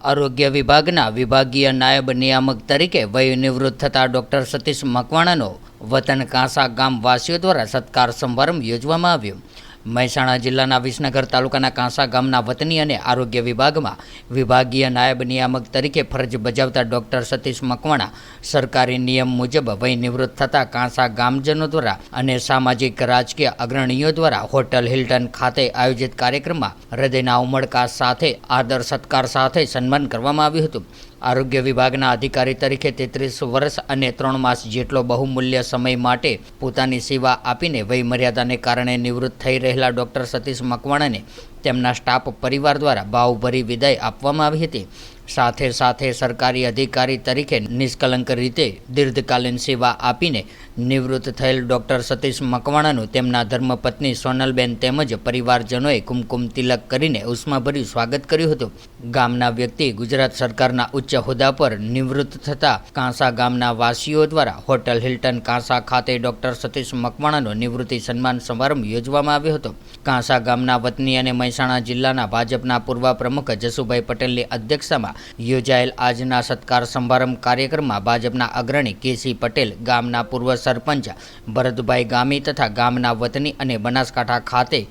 આરોગ્ય વિભાગના વિભાગીય નાયબ નિયામક તરીકે વયનિવૃત્ત થતા ડોક્ટર સતીશ મકવાણાનો વતન કાંસા ગામ વાસીઓ દ્વારા સત્કાર સમારંભ યોજવામાં આવ્યો। મહેસાણા જિલ્લાના વિસનગર તાલુકાના કાંસા ગામના વતની અને આરોગ્ય વિભાગમાં વિભાગીય નાયબ નિયામક તરીકે ફરજ બજાવતા ડોક્ટર સતીશ મકવાણા સરકારી નિયમ મુજબ વયનિવૃત્ત થતા કાંસા ગામજનો દ્વારા અને સામાજિક રાજકીય અગ્રણીઓ દ્વારા હોટલ હિલ્ટન ખાતે આયોજિત કાર્યક્રમમાં હૃદયના ઉમળકા સાથે આદર સત્કાર સાથે સન્માન કરવામાં આવ્યું હતું। આરોગ્ય વિભાગના અધિકારી તરીકે 33 વર્ષ અને 3 માસ જેટલો બહુમૂલ્ય સમય માટે પોતાની સેવા આપીને વયમર્યાદાને કારણે નિવૃત્ત થઈ રહેલા ડોક્ટર સતીશ મકવાણાને તેમના સ્ટાફ પરિવાર દ્વારા ભાવભરી વિદાય આપવામાં આવી હતી। સાથે સાથે સરકારી અધિકારી તરીકે નિષ્કલંક રીતે દીર્ઘકાલીન સેવા આપીને નિવૃત્ત થયેલ ડોક્ટર સતીશ મકવાણાનું તેમના ધર્મપત્ની સોનલબેન તેમજ પરિવારજનોએ કુમકુમ તિલક કરીને ઉષ્માભર્યું સ્વાગત કર્યું હતું। ગામના વ્યક્તિ ગુજરાત સરકારના ઉચ્ચ હોદ્દા પર નિવૃત્ત થતા કાંસા ગામના વાસીઓ દ્વારા હોટલ હિલ્ટન કાંસા ખાતે ડોક્ટર સતીશ મકવાણાનો નિવૃત્તિ સન્માન સમારંભ યોજવામાં આવ્યો હતો। કાંસા ગામના વતની અને મહેસાણા જિલ્લાના ભાજપના પૂર્વ પ્રમુખ જસુભાઈ પટેલની અધ્યક્ષતામાં યોજાયેલ આજના સત્કાર સમારંભ કાર્યક્રમમાં ભાજપના અગ્રણી કેસી પટેલ, ગામના પૂર્વ સરપંચ ભરતભાઈ ગામી તથા ગામના વતની અને બનાસકાંઠા ખાતે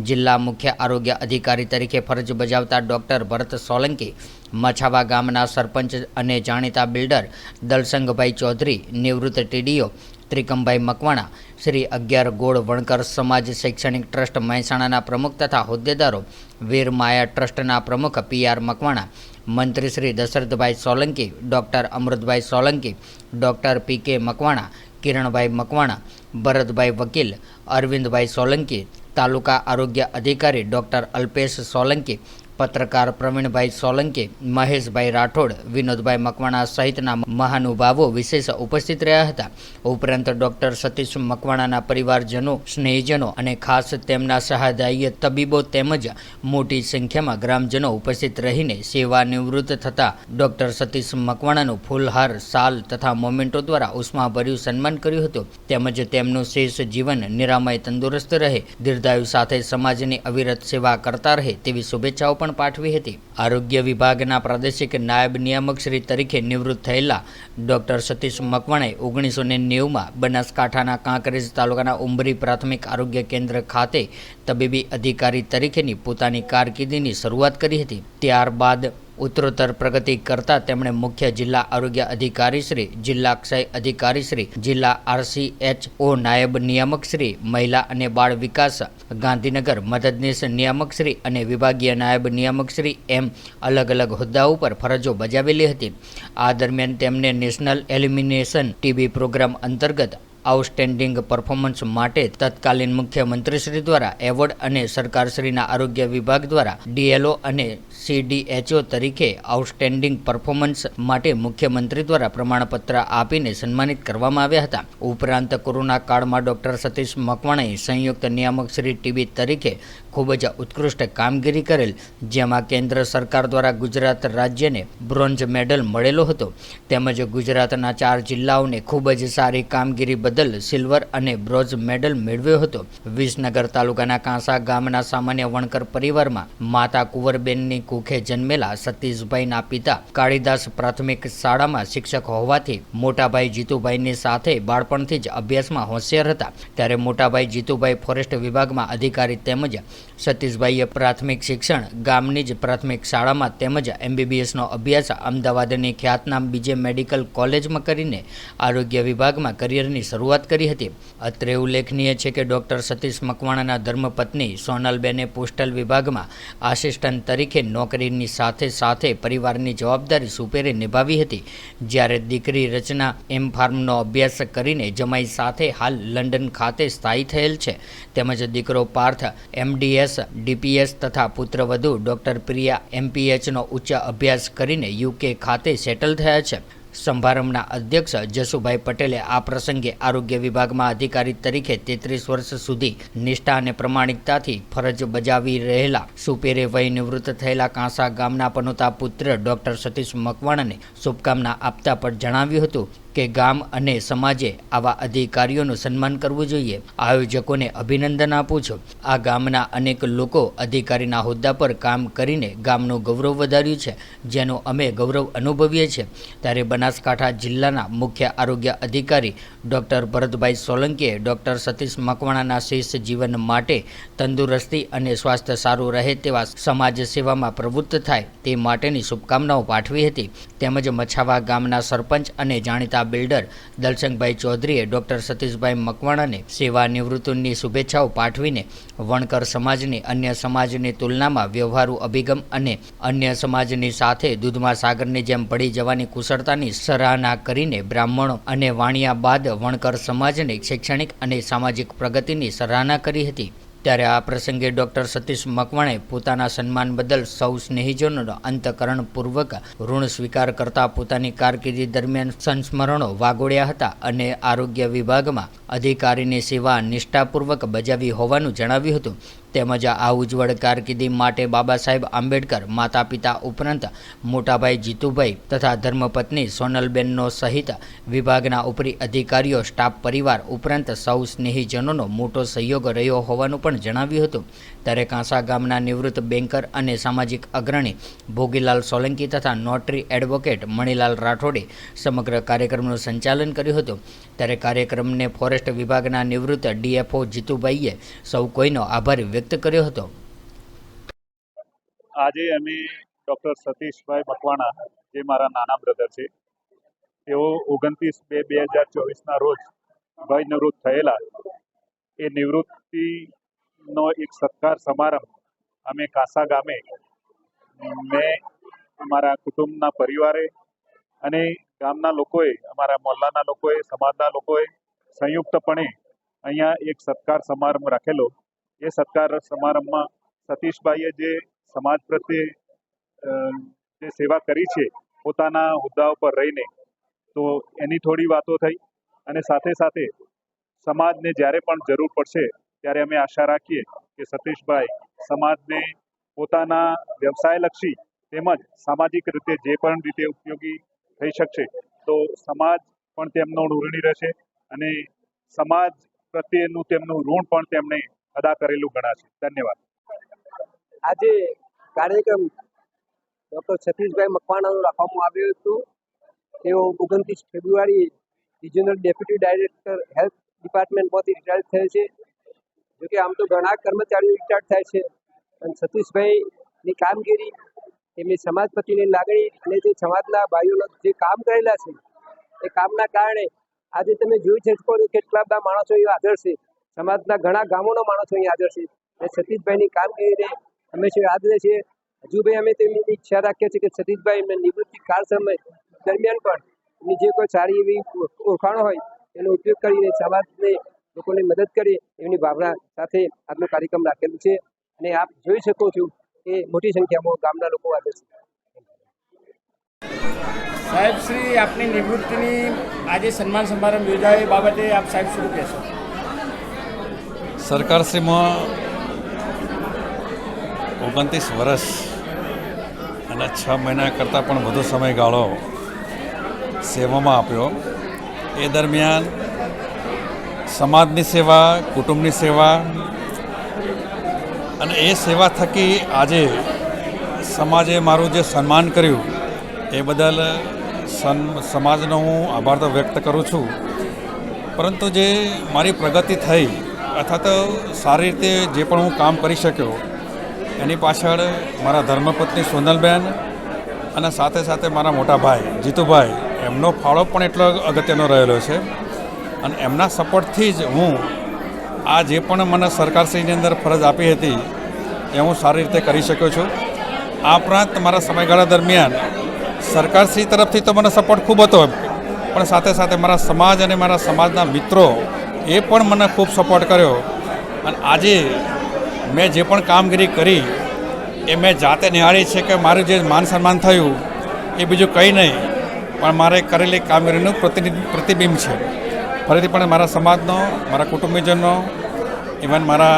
જિલ્લા મુખ્ય આરોગ્ય અધિકારી તરીકે ફરજ બજાવતા ડોક્ટર ભરત સોલંકી, મછાવા ગામના સરપંચ અને જાણીતા બિલ્ડર દલસંગભાઈ ચૌધરી, નિવૃત્ત ટીડીઓ ત્રિકમભાઈ મકવાણા, શ્રી 11 ગોળ વણકર સમાજ શૈક્ષણિક ટ્રસ્ટ મહેસાણાના પ્રમુખ તથા હોદ્દેદારો, વીર માયા ટ્રસ્ટના પ્રમુખ PR મકવાણા, મંત્રી Shri Dashrathbhai Solanki, doctor Amrutbhai Solanki, doctor PK Makwana, Kiranbhai Makwana, Bharatbhai Vakil, Arvindbhai Solanki, તાલુકા આરોગ્ય અધિકારી ડૉક્ટર અલ્પેશ સોલંકી, પત્રકાર પ્રવીણભાઈ સોલંકી, મહેશભાઈ રાઠોડ, વિનોદભાઈ મકવાણા સહિતના મહાનુભાવો વિશેષ ઉપસ્થિત રહ્યા હતા। ઉપરાંત ડોક્ટર સતીશ મકવાણાના પરિવારજનો, સ્નેહીજનો અને ખાસ તેમના સહાયદાયી તબીબો તેમજ મોટી સંખ્યામાં ગ્રામજનો ઉપસ્થિત રહીને સેવા નિવૃત્ત થતા ડોક્ટર સતીશ મકવાણાનું ફૂલહાર, શાલ તથા મોમેન્ટો દ્વારા ઉષ્માભર્યું સન્માન કર્યું હતું તેમજ તેમનું શેષ જીવન નિરામય તંદુરસ્ત રહે, દીર્ઘાયુ સાથે સમાજની અવિરત સેવા કરતા રહે તેવી શુભેચ્છાઓ પણ પાઠવી હતી। આરોગ્ય વિભાગના પ્રાદેશિક નાયબ નિયામક શ્રી તરીકે નિવૃત્ત થયેલા ડોક્ટર સતીશ મકવાણાએ 1990માં બનાસકાંઠાના કાંકરેજ તાલુકાના ઉંબરી પ્રાથમિક આરોગ્ય કેન્દ્ર ખાતે તબીબી અધિકારી તરીકેની પોતાની કારકિર્દીની શરૂઆત કરી હતી। ત્યારબાદ ઉત્તરોત્તર પ્રગતિ કરતા તેમણે મુખ્ય જિલ્લા આરોગ્ય અધિકારી શ્રી, જિલ્લા ક્ષય અધિકારી શ્રી, જિલ્લા RCHO નાયબ નિયામક શ્રી, મહિલા અને બાળ વિકાસ ગાંધીનગર મદદનીશ નિયામક શ્રી અને વિભાગીય નાયબ નિયામક શ્રી એમ અલગ અલગ હોદ્દાઓ પર ફરજો બજાવેલી હતી। આ દરમિયાન તેમને નેશનલ એલિમિનેશન TB પ્રોગ્રામ અંતર્ગત આઉટસ્ટેન્ડિંગ પરફોર્મન્સ માટે તત્કાલીન મુખ્યમંત્રીશ્રી દ્વારા એવોર્ડ અને સરકારશ્રીના આરોગ્ય વિભાગ દ્વારા DLO અને CDHO તરીકે આઉટસ્ટેન્ડિંગ પરફોર્મન્સ માટે મુખ્યમંત્રી દ્વારા પ્રમાણપત્ર આપીને સન્માનિત કરવામાં આવ્યા હતા। ઉપરાંત કોરોના કાળમાં ડોક્ટર સતીશ મકવાણાએ સંયુક્ત નિયામક શ્રી TB તરીકે ખૂબ જ ઉત્કૃષ્ટ કામગીરી કરેલ, જેમાં કેન્દ્ર સરકાર દ્વારા ગુજરાત રાજ્યને બ્રોન્ઝ મેડલ મળેલો હતો તેમજ ગુજરાતના 4 જિલ્લાઓને ખૂબ જ સારી કામગીરી બદલ સિલ્વર અને બ્રોન્ઝ મેડલ મેળવ્યો હતો। વિસનગર તાલુકાના કાંસા ગામના સામાન્ય વણકર પરિવારમાં માતા કુંવરબેનની કુખે જન્મેલા સતીશભાઈના પિતા કાળીદાસ પ્રાથમિક શાળામાં શિક્ષક હોવાથી મોટાભાઈ જીતુભાઈની સાથે બાળપણથી જ અભ્યાસમાં હોશિયાર હતા। ત્યારે મોટાભાઈ જીતુભાઈ ફોરેસ્ટ વિભાગમાં અધિકારી તેમજ સતીશભાઈએ પ્રાથમિક શિક્ષણ ગામની જ પ્રાથમિક શાળામાં તેમજ MBBSનો અભ્યાસ અમદાવાદની ખ્યાતનામ BJ મેડિકલ કોલેજમાં કરીને આરોગ્ય વિભાગમાં કરિયરની શરૂઆત કરી હતી। અત્રે ઉલ્લેખનીય છે કે ડોક્ટર સતીશ મકવાણાના ધર્મપત્ની સોનલબેને પોસ્ટલ વિભાગમાં આસિસ્ટન્ટ તરીકે નોકરીની સાથે સાથે પરિવારની જવાબદારી સુપેરે નિભાવી હતી। જ્યારે દીકરી રચના M.Pharmનો અભ્યાસ કરીને જમાઈ સાથે હાલ લંડન ખાતે સ્થાયી થયેલ છે તેમજ દીકરો પાર્થ MDS DPS તથા પુત્રવધુ ડોક્ટર પ્રિયા MPHનો ઉચ્ચ અભ્યાસ કરીને UK ખાતે સેટલ થયા છે। સમારંભના અધ્યક્ષ જસુભાઈ પટેલે આ પ્રસંગે આરોગ્ય વિભાગમાં અધિકારી તરીકે 33 વર્ષ સુધી નિષ્ઠા અને પ્રમાણિકતાથી ફરજ બજાવી રહેલા સુપેરે વય નિવૃત્ત થયેલા કાંસા ગામના પનોતા પુત્ર ડોક્ટર સતીશ મકવાણાને શુભકામના આપતા પણ જણાવ્યું હતું કે ગામ અને સમાજે આવા અધિકારીઓનું સન્માન કરવું જોઈએ. આયોજકોને અભિનંદન આપું છું. આ ગામના અનેક લોકો અધિકારીના હોદ્દા પર કામ કરીને ગામનું ગૌરવ વધાર્યું છે, જેનું અમે ગૌરવ અનુભવીએ છીએ. ત્યારે બનાસકાંઠા જિલ્લાના મુખ્ય આરોગ્ય અધિકારી ડૉક્ટર ભરતભાઈ સોલંકીએ ડૉક્ટર સતીશ મકવાણાના શેષ જીવન માટે તંદુરસ્તી અને સ્વાસ્થ્ય સારું રહે તેવા સમાજ સેવામાં પ્રવૃત્ત થાય તે માટેની શુભકામનાઓ પાઠવી હતી. તેમજ મછાવા ગામના સરપંચ અને જાણીતા બિલ્ડર દલસંગભાઈ ચૌધરીએ ડૉક્ટર સતીશભાઈ મકવાણાને સેવા નિવૃત્તિની શુભેચ્છાઓ પાઠવીને વણકર સમાજની અન્ય સમાજની તુલનામાં વ્યવહારુ અભિગમ અને અન્ય સમાજની સાથે દૂધમાં સાગરની જેમ ભળી જવાની કુશળતાની સરાહના કરીને બ્રાહ્મણો અને વાણિયા બાદ વણકર સમાજની શૈક્ષણિક અને સામાજિક પ્રગતિની સરાહના કરી હતી. ત્યારે આ પ્રસંગે ડૉક્ટર સતીશ મકવાણે પોતાના સન્માન બદલ સૌ સ્નેહીજનોનો અંતઃકરણપૂર્વક ઋણ સ્વીકાર કરતા પોતાની કારકિર્દી દરમિયાન સંસ્મરણો વાગોળ્યા હતા અને આરોગ્ય વિભાગમાં અધિકારીની સેવા નિષ્ઠાપૂર્વક બજાવી હોવાનું જણાવ્યું હતું. તેમજ આ ઉજ્જવળ કારકિર્દી માટે બાબા સાહેબ આંબેડકર, માતા પિતા ઉપરાંત મોટાભાઈ જીતુભાઈ તથા ધર્મપત્ની સોનલબેનનો સહિત વિભાગના ઉપરી અધિકારીઓ, સ્ટાફ પરિવાર ઉપરાંત સૌ સ્નેહીજનોનો મોટો સહયોગ રહ્યો હોવાનું પણ જણાવ્યું હતું. ત્યારે કાંસા ગામના નિવૃત્ત બેન્કર અને સામાજિક અગ્રણી ભોગીલાલ સોલંકી તથા નોટરી એડવોકેટ મણીલાલ રાઠોડે સમગ્ર કાર્યક્રમનું સંચાલન કર્યું હતું. ત્યારે કાર્યક્રમને ફોરેસ્ટ વિભાગના નિવૃત્ત ડીએફઓ જીતુભાઈએ સૌ કોઈનો આભાર વ્યક્ત કર્યો હતો. આજે અમે ડૉક્ટર સતીશભાઈ મકવાણા, જે મારા નાના બ્રધર છે, તેઓ 29/2/2024ના રોજ વય નિવૃત્ત થયેલા. એ નિવૃત્તિનો એક સત્કાર સમારંભ અમે કાંસા ગામે મેં, અમારા કુટુંબના પરિવારે અને ગામના લોકોએ, અમારા મોહલ્લાના લોકોએ, સમાજના લોકોએ સંયુક્તપણે અહીંયા એક સત્કાર સમારંભ રાખેલો. એ સત્કાર સમારંભમાં સતીશભાઈએ જે સમાજ પ્રત્યે જે સેવા કરી છે પોતાના હોદ્દાઓ પર રહીને, તો એની થોડી વાતો થઈ. અને સાથે સાથે સમાજને જ્યારે પણ જરૂર પડશે ત્યારે અમે આશા રાખીએ કે સતીશભાઈ સમાજને પોતાના વ્યવસાયલક્ષી તેમજ સામાજિક રીતે જે પણ રીતે ઉપયોગી થઈ શકશે તો સમાજ પણ તેમનો ઋણી રહેશે અને સમાજ પ્રત્યેનું તેમનું ઋણ પણ તેમણે અદા કરેલું ગણાશે. ધન્યવાદ. આજે કાર્યક્રમ ડૉક્ટર સતીશભાઈ મકવાણાનું રાખવામાં આવ્યું હતું. તેઓ 29 February regional deputy director health ડિપાર્ટમેન્ટમાંથી રિટાયર થયેલ છે. જોકે આમ તો ઘણા કર્મચારીઓ રિટાયર થાય છે, પણ સતીશભાઈની કામગીરી, એમની સમાજ પ્રત્યેની લાગણી અને જે સમાજના ભાઈઓનો જે કામ કરેલા છે એ કામના કારણે આજે તમે જોઈ શકો છો કેટલા બધા માણસો અહીંયા હાજર છે. સમાજના ઘણા ગામોના માણસો અહીંયા હાજર છે અને સતીશભાઈની કામગીરીને હંમેશા યાદ રહે છે. હજુ ભાઈ અમે તેમની ઈચ્છા રાખીએ છીએ કે સતીશભાઈ એમને નિવૃત્તિ કાળ સમય દરમિયાન પણ એમની જે કોઈ સારી એવી ઓળખાણો હોય એનો ઉપયોગ કરીને સમાજને લોકોને મદદ કરે એમની ભાવના સાથે આજનો કાર્યક્રમ રાખેલો છે. અને આપ જોઈ શકો છો કે મોટી સંખ્યામાં ગામના લોકો હાજર છે. સાહેબ શ્રી, આપની નિવૃત્તિની આજે સન્માન સમારંભ યોજાયો એ બાબતે આપ સાહેબ શું કહેશો? સરકારશ્રીમાં 29 વર્ષ અને 6 મહિના કરતાં પણ વધુ સમયગાળો સેવામાં આપ્યો. એ દરમિયાન સમાજની સેવા, કુટુંબની સેવા અને એ સેવા થકી આજે સમાજે મારું જે સન્માન કર્યું એ બદલ સમાજનો હું આભાર તો વ્યક્ત કરું છું. પરંતુ જે મારી પ્રગતિ થઈ અથવા તો સારી રીતે જે પણ હું કામ કરી શક્યો એની પાછળ મારા ધર્મપત્ની સોનલબેન અને સાથે સાથે મારા મોટા ભાઈ જીતુભાઈ, એમનો ફાળો પણ એટલો અગત્યનો રહેલો છે. અને એમના સપોર્ટથી જ હું આ જે પણ મને સરકારશ્રીની અંદર ફરજ આપી હતી એ હું સારી રીતે કરી શક્યો છું. આ ઉપરાંત મારા સમયગાળા દરમિયાન સરકારશ્રી તરફથી તો મને સપોર્ટ ખૂબ હતો, પણ સાથે સાથે મારા સમાજ અને મારા સમાજના મિત્રો એ પણ મને ખૂબ સપોર્ટ કર્યો. અને આજે મેં જે પણ કામગીરી કરી એ મેં જાતે નિહાળી છે કે મારું જે માન સન્માન થયું એ બીજું કંઈ નહીં પણ મારે કરેલી કામગીરીનું પ્રતિબિંબ છે. ફરીથી પણ મારા સમાજનો, મારા કુટુંબીજનનો, ઇવન મારા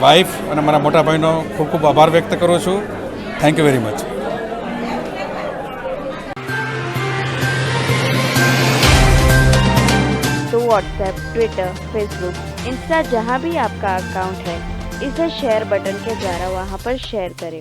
વાઈફ અને મારા મોટા ભાઈનો ખૂબ ખૂબ આભાર વ્યક્ત કરું છું. Thank you very much. WhatsApp, Twitter, Facebook, Insta जहाँ भी आपका अकाउंट है, इसे शेयर बटन के द्वारा वहाँ पर शेयर करें।